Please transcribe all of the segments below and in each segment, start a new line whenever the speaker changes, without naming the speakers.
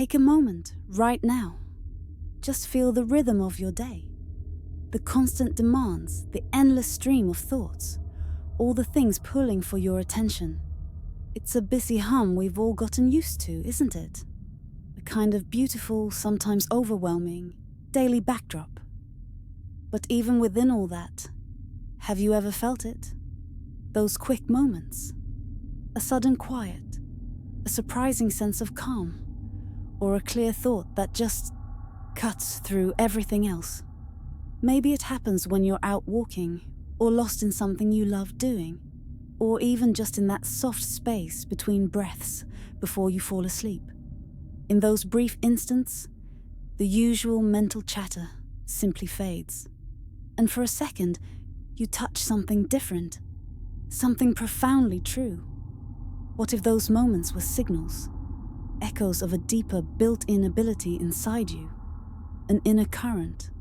Take a moment right now. Just feel the rhythm of your day. The constant demands, the endless stream of thoughts, all the things pulling for your attention. It's a busy hum we've all gotten used to, isn't it? A kind of beautiful, sometimes overwhelming, daily backdrop. But even within all that, have you ever felt it? Those quick moments, a sudden quiet, a surprising sense of calm, or a clear thought that just cuts through everything else. Maybe it happens when you're out walking, or lost in something you love doing, or even just in that soft space between breaths before you fall asleep. In those brief instants, the usual mental chatter simply fades. And for a second, you touch something different, something profoundly true. What if those moments were signals, echoes of a deeper built-in ability inside you, an inner current,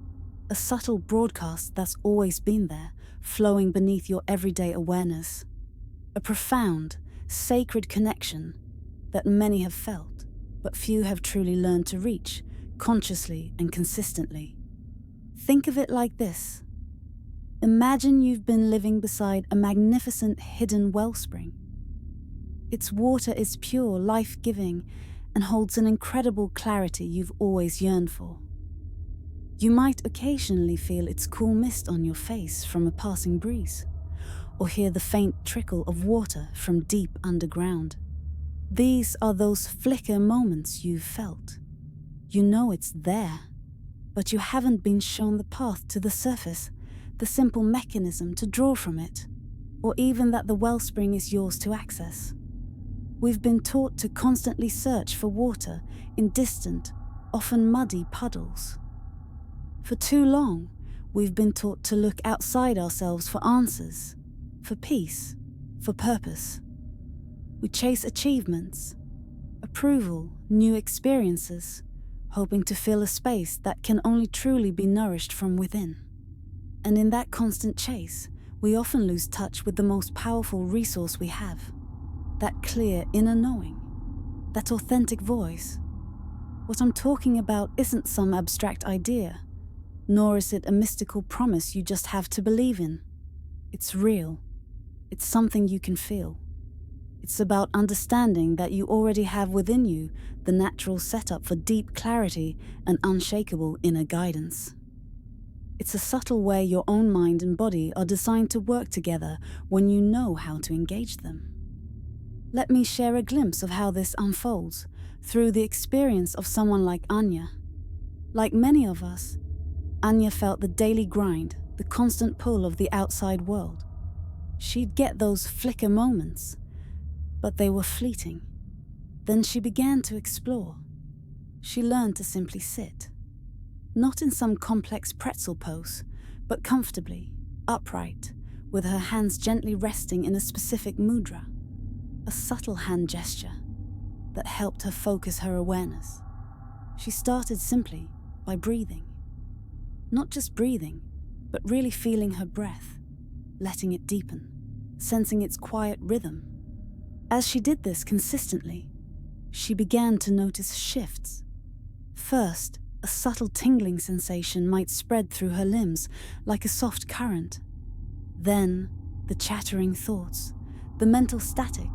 a subtle broadcast that's always been there, flowing beneath your everyday awareness, a profound, sacred connection that many have felt, but few have truly learned to reach, consciously and consistently. Think of it like this. Imagine you've been living beside a magnificent hidden wellspring. Its water is pure, life-giving, and holds an incredible clarity you've always yearned for. You might occasionally feel its cool mist on your face from a passing breeze, or hear the faint trickle of water from deep underground. These are those flicker moments you've felt. You know it's there, but you haven't been shown the path to the surface, the simple mechanism to draw from it, or even that the wellspring is yours to access. We've been taught to constantly search for water in distant, often muddy puddles. For too long, we've been taught to look outside ourselves for answers, for peace, for purpose. We chase achievements, approval, new experiences, hoping to fill a space that can only truly be nourished from within. And in that constant chase, we often lose touch with the most powerful resource we have, that clear inner knowing, that authentic voice. What I'm talking about isn't some abstract idea, nor is it a mystical promise you just have to believe in. It's real. It's something you can feel. It's about understanding that you already have within you the natural setup for deep clarity and unshakable inner guidance. It's a subtle way your own mind and body are designed to work together when you know how to engage them. Let me share a glimpse of how this unfolds through the experience of someone like Anya. Like many of us, Anya felt the daily grind, the constant pull of the outside world. She'd get those flicker moments, but they were fleeting. Then she began to explore. She learned to simply sit. Not in some complex pretzel pose, but comfortably, upright, with her hands gently resting in a specific mudra, a subtle hand gesture that helped her focus her awareness. She started simply by breathing. Not just breathing, but really feeling her breath, letting it deepen, sensing its quiet rhythm. As she did this consistently, she began to notice shifts. First, a subtle tingling sensation might spread through her limbs like a soft current. Then, the chattering thoughts, the mental static,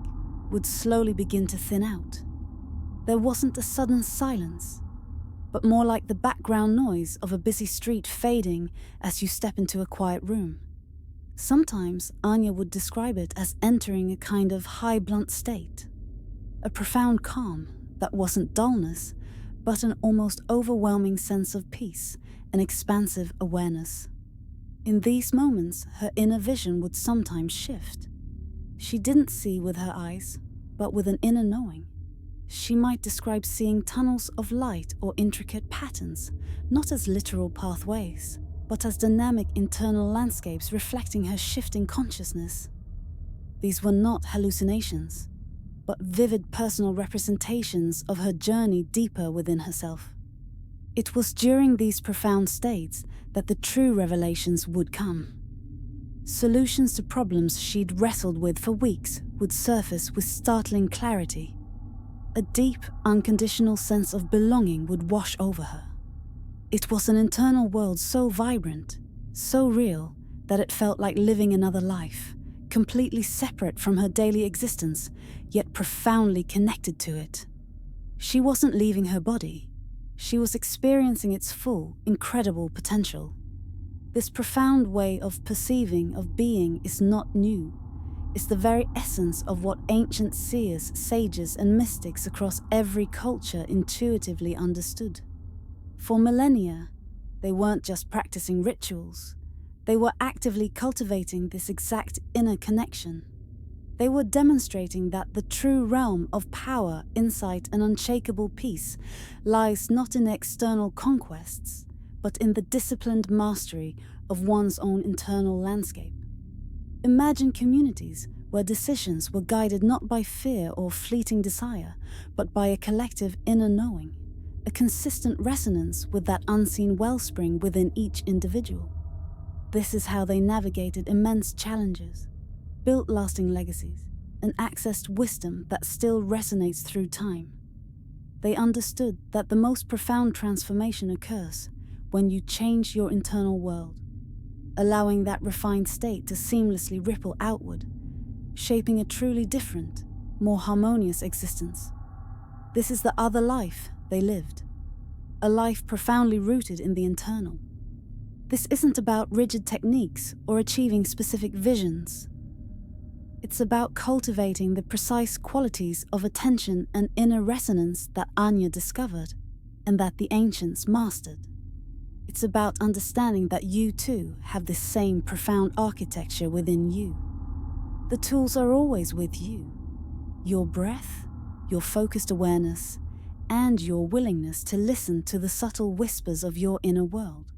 would slowly begin to thin out. There wasn't a sudden silence, but more like the background noise of a busy street fading as you step into a quiet room. Sometimes Anya would describe it as entering a kind of high blunt state, a profound calm that wasn't dullness, but an almost overwhelming sense of peace and expansive awareness. In these moments, her inner vision would sometimes shift. She didn't see with her eyes, but with an inner knowing. She might describe seeing tunnels of light or intricate patterns, not as literal pathways, but as dynamic internal landscapes reflecting her shifting consciousness. These were not hallucinations, but vivid personal representations of her journey deeper within herself. It was during these profound states that the true revelations would come. Solutions to problems she'd wrestled with for weeks would surface with startling clarity. A deep, unconditional sense of belonging would wash over her. It was an internal world so vibrant, so real, that it felt like living another life, completely separate from her daily existence, yet profoundly connected to it. She wasn't leaving her body. She was experiencing its full, incredible potential. This profound way of perceiving, of being, is not new. It's the very essence of what ancient seers, sages, and mystics across every culture intuitively understood. For millennia, they weren't just practicing rituals. They were actively cultivating this exact inner connection. They were demonstrating that the true realm of power, insight, and unshakable peace lies not in external conquests, but in the disciplined mastery of one's own internal landscape. Imagine communities where decisions were guided not by fear or fleeting desire, but by a collective inner knowing, a consistent resonance with that unseen wellspring within each individual. This is how they navigated immense challenges, built lasting legacies, and accessed wisdom that still resonates through time. They understood that the most profound transformation occurs when you change your internal world, allowing that refined state to seamlessly ripple outward, shaping a truly different, more harmonious existence. This is the other life they lived, a life profoundly rooted in the internal. This isn't about rigid techniques or achieving specific visions. It's about cultivating the precise qualities of attention and inner resonance that Anya discovered and that the ancients mastered. It's about understanding that you too have this same profound architecture within you. The tools are always with you. Your breath, your focused awareness, and your willingness to listen to the subtle whispers of your inner world.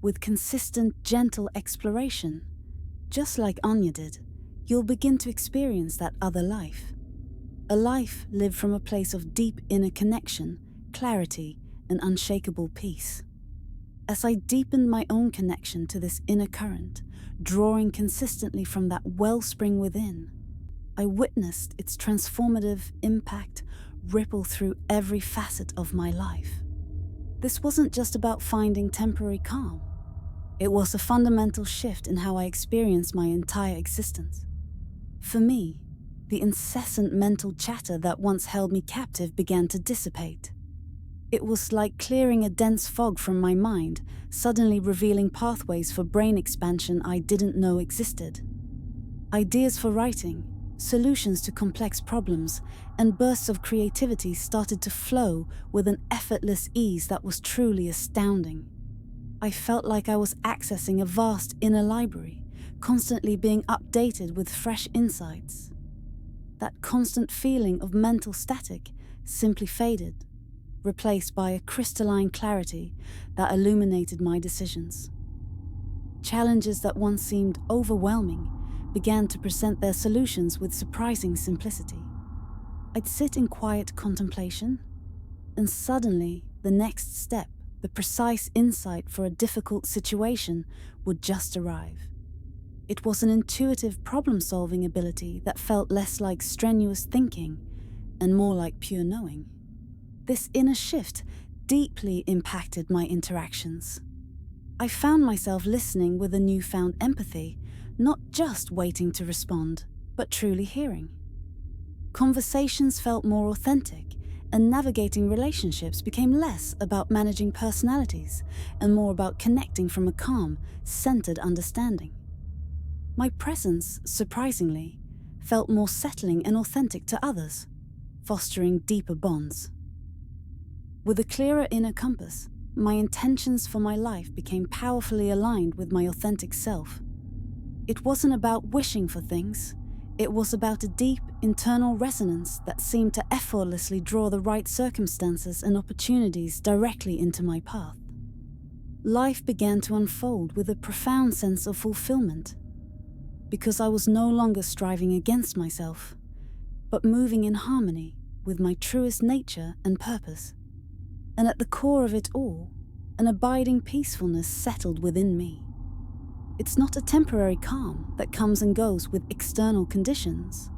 With consistent, gentle exploration, just like Anya did, you'll begin to experience that other life. A life lived from a place of deep inner connection, clarity, and unshakable peace. As I deepened my own connection to this inner current, drawing consistently from that wellspring within, I witnessed its transformative impact ripple through every facet of my life. This wasn't just about finding temporary calm. It was a fundamental shift in how I experienced my entire existence. For me, the incessant mental chatter that once held me captive began to dissipate. It was like clearing a dense fog from my mind, suddenly revealing pathways for brain expansion I didn't know existed. Ideas for writing, solutions to complex problems, and bursts of creativity started to flow with an effortless ease that was truly astounding. I felt like I was accessing a vast inner library, constantly being updated with fresh insights. That constant feeling of mental static simply faded, replaced by a crystalline clarity that illuminated my decisions. Challenges that once seemed overwhelming began to present their solutions with surprising simplicity. I'd sit in quiet contemplation, and suddenly the next step, the precise insight for a difficult situation, would just arrive. It was an intuitive problem-solving ability that felt less like strenuous thinking and more like pure knowing. This inner shift deeply impacted my interactions. I found myself listening with a newfound empathy, not just waiting to respond, but truly hearing. Conversations felt more authentic, and navigating relationships became less about managing personalities and more about connecting from a calm, centered understanding. My presence, surprisingly, felt more settling and authentic to others, fostering deeper bonds. With a clearer inner compass, my intentions for my life became powerfully aligned with my authentic self. It wasn't about wishing for things. It was about a deep internal resonance that seemed to effortlessly draw the right circumstances and opportunities directly into my path. Life began to unfold with a profound sense of fulfillment, because I was no longer striving against myself, but moving in harmony with my truest nature and purpose. And at the core of it all, an abiding peacefulness settled within me. It's not a temporary calm that comes and goes with external conditions,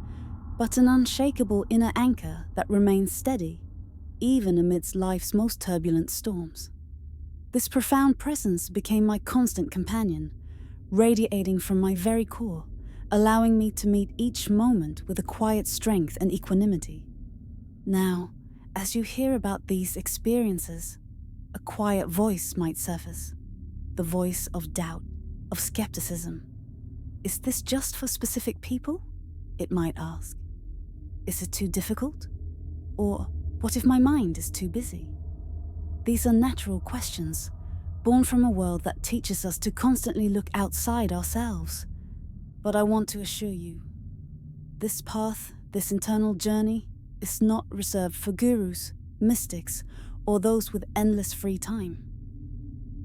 but an unshakable inner anchor that remains steady, even amidst life's most turbulent storms. This profound presence became my constant companion, radiating from my very core, allowing me to meet each moment with a quiet strength and equanimity. Now, as you hear about these experiences, a quiet voice might surface, the voice of doubt, of skepticism. Is this just for specific people? It might ask. Is it too difficult? Or what if my mind is too busy? These are natural questions, born from a world that teaches us to constantly look outside ourselves. But I want to assure you, this path, this internal journey, is not reserved for gurus, mystics, or those with endless free time.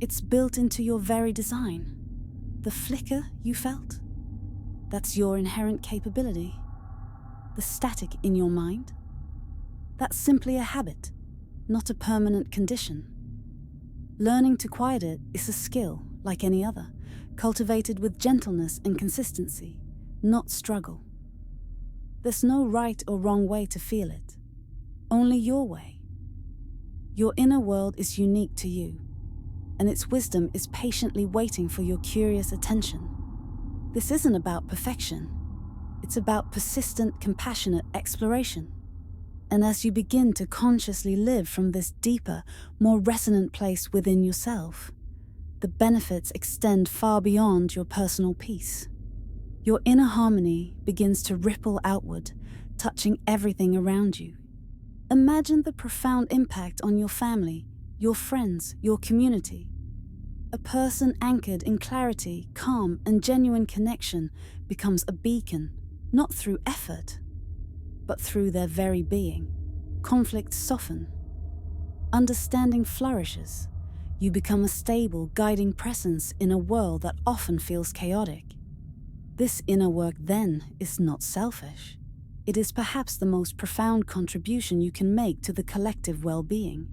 It's built into your very design. The flicker you felt, that's your inherent capability. The static in your mind, that's simply a habit, not a permanent condition. Learning to quiet it is a skill like any other, cultivated with gentleness and consistency, not struggle. There's no right or wrong way to feel it, only your way. Your inner world is unique to you, and its wisdom is patiently waiting for your curious attention. This isn't about perfection, it's about persistent, compassionate exploration. And as you begin to consciously live from this deeper, more resonant place within yourself, the benefits extend far beyond your personal peace. Your inner harmony begins to ripple outward, touching everything around you. Imagine the profound impact on your family, your friends, your community. A person anchored in clarity, calm, and genuine connection becomes a beacon, not through effort, but through their very being. Conflicts soften. Understanding flourishes. You become a stable, guiding presence in a world that often feels chaotic. This inner work, then, is not selfish. It is perhaps the most profound contribution you can make to the collective well-being.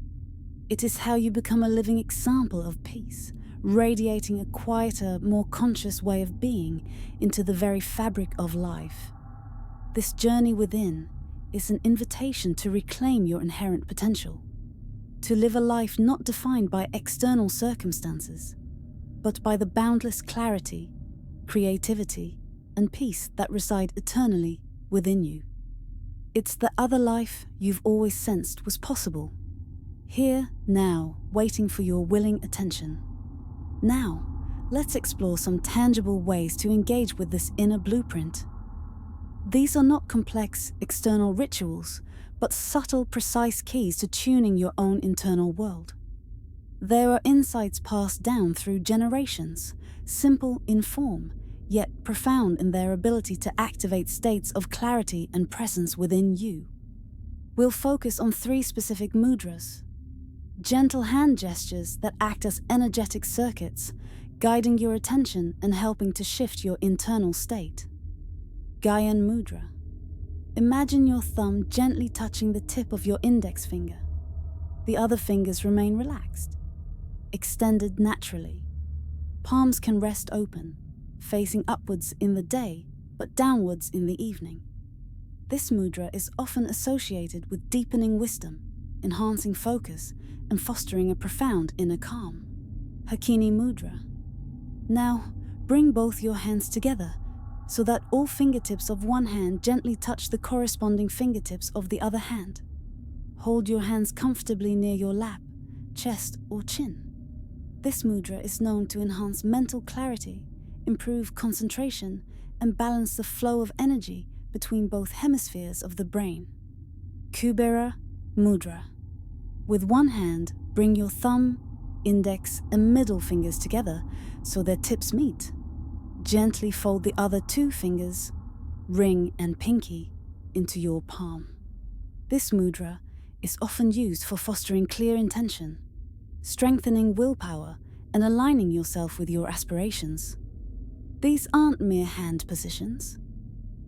It is how you become a living example of peace, radiating a quieter, more conscious way of being into the very fabric of life. This journey within is an invitation to reclaim your inherent potential, to live a life not defined by external circumstances, but by the boundless clarity, creativity, and peace that reside eternally within you. It's the other life you've always sensed was possible, here, now, waiting for your willing attention. Now, let's explore some tangible ways to engage with this inner blueprint. These are not complex external rituals, but subtle, precise keys to tuning your own internal world. There are insights passed down through generations, simple in form, yet profound in their ability to activate states of clarity and presence within you. We'll focus on 3 specific mudras, gentle hand gestures that act as energetic circuits, guiding your attention and helping to shift your internal state. Gyan Mudra. Imagine your thumb gently touching the tip of your index finger. The other fingers remain relaxed, extended naturally. Palms can rest open, facing upwards in the day, but downwards in the evening. This mudra is often associated with deepening wisdom, enhancing focus, and fostering a profound inner calm. Hakini Mudra. Now, bring both your hands together so that all fingertips of one hand gently touch the corresponding fingertips of the other hand. Hold your hands comfortably near your lap, chest, or chin. This mudra is known to enhance mental clarity, improve concentration, and balance the flow of energy between both hemispheres of the brain. Kubera Mudra. With one hand, bring your thumb, index, and middle fingers together so their tips meet. Gently fold the other 2 fingers, ring and pinky, into your palm. This mudra is often used for fostering clear intention, strengthening willpower, and aligning yourself with your aspirations. These aren't mere hand positions.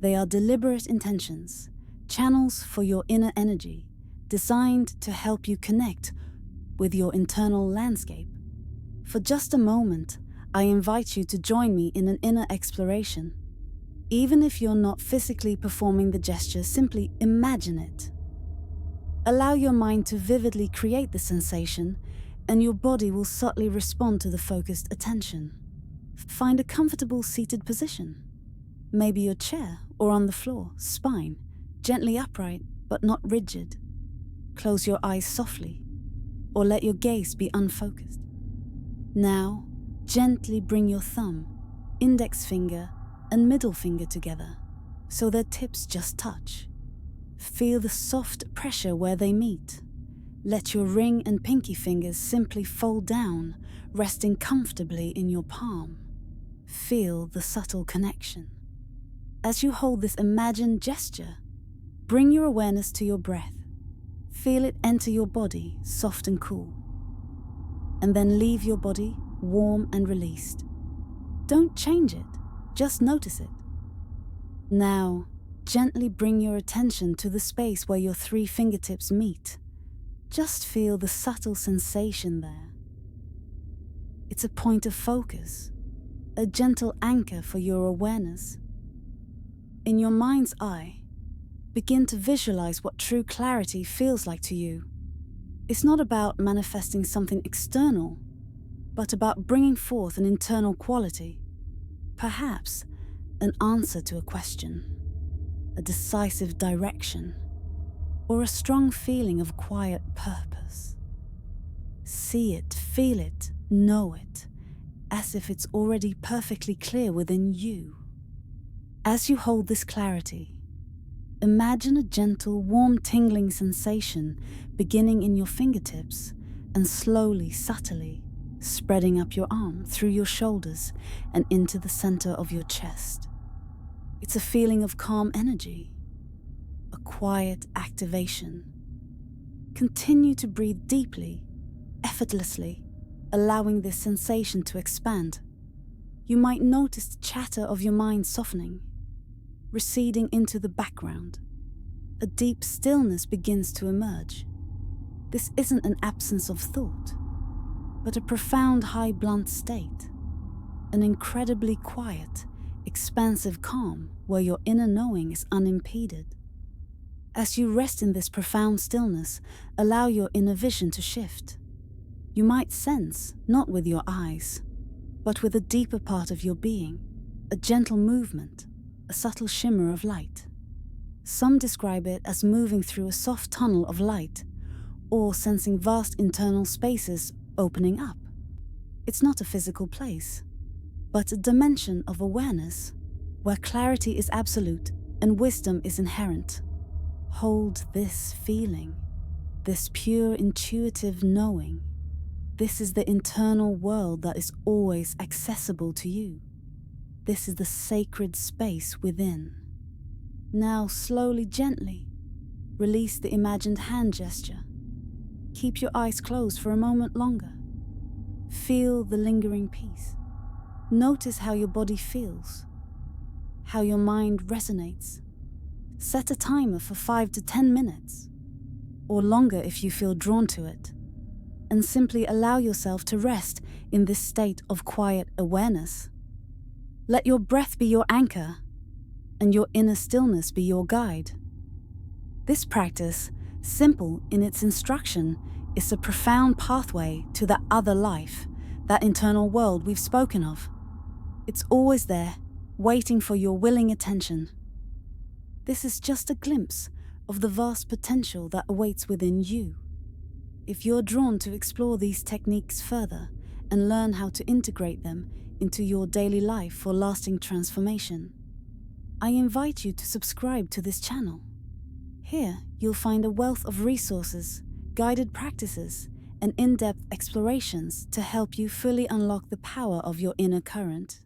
They are deliberate intentions, channels for your inner energy, designed to help you connect with your internal landscape. For just a moment, I invite you to join me in an inner exploration. Even if you're not physically performing the gesture, simply imagine it. Allow your mind to vividly create the sensation, and your body will subtly respond to the focused attention. Find a comfortable seated position. Maybe your chair or on the floor, spine gently upright but not rigid. Close your eyes softly, or let your gaze be unfocused. Now, gently bring your thumb, index finger, and middle finger together so their tips just touch. Feel the soft pressure where they meet. Let your ring and pinky fingers simply fold down, resting comfortably in your palm. Feel the subtle connection. As you hold this imagined gesture, bring your awareness to your breath. Feel it enter your body, soft and cool. And then leave your body, warm and released. Don't change it, just notice it. Now, gently bring your attention to the space where your 3 fingertips meet. Just feel the subtle sensation there. It's a point of focus, a gentle anchor for your awareness. In your mind's eye, begin to visualize what true clarity feels like to you. It's not about manifesting something external, but about bringing forth an internal quality, perhaps an answer to a question, a decisive direction, or a strong feeling of quiet purpose. See it, feel it, know it, as if it's already perfectly clear within you. As you hold this clarity, imagine a gentle, warm, tingling sensation beginning in your fingertips and slowly, subtly spreading up your arm, through your shoulders, and into the center of your chest. It's a feeling of calm energy, a quiet activation. Continue to breathe deeply, effortlessly, allowing this sensation to expand. You might notice the chatter of your mind softening, receding into the background. A deep stillness begins to emerge. This isn't an absence of thought, but a profound high blunt state, an incredibly quiet, expansive calm where your inner knowing is unimpeded. As you rest in this profound stillness, allow your inner vision to shift. You might sense, not with your eyes, but with a deeper part of your being, a gentle movement, a subtle shimmer of light. Some describe it as moving through a soft tunnel of light, or sensing vast internal spaces opening up. It's not a physical place, but a dimension of awareness where clarity is absolute and wisdom is inherent. Hold this feeling, this pure intuitive knowing. This is the internal world that is always accessible to you. This is the sacred space within. Now, slowly, gently, release the imagined hand gesture. Keep your eyes closed for a moment longer. Feel the lingering peace. Notice how your body feels, how your mind resonates. Set a timer for 5 to 10 minutes, or longer if you feel drawn to it, and simply allow yourself to rest in this state of quiet awareness. Let your breath be your anchor, and your inner stillness be your guide. This practice, simple in its instruction, is a profound pathway to that other life, that internal world we've spoken of. It's always there, waiting for your willing attention. This is just a glimpse of the vast potential that awaits within you. If you're drawn to explore these techniques further and learn how to integrate them into your daily life for lasting transformation, I invite you to subscribe to this channel. Here, you'll find a wealth of resources, guided practices, and in-depth explorations to help you fully unlock the power of your inner current.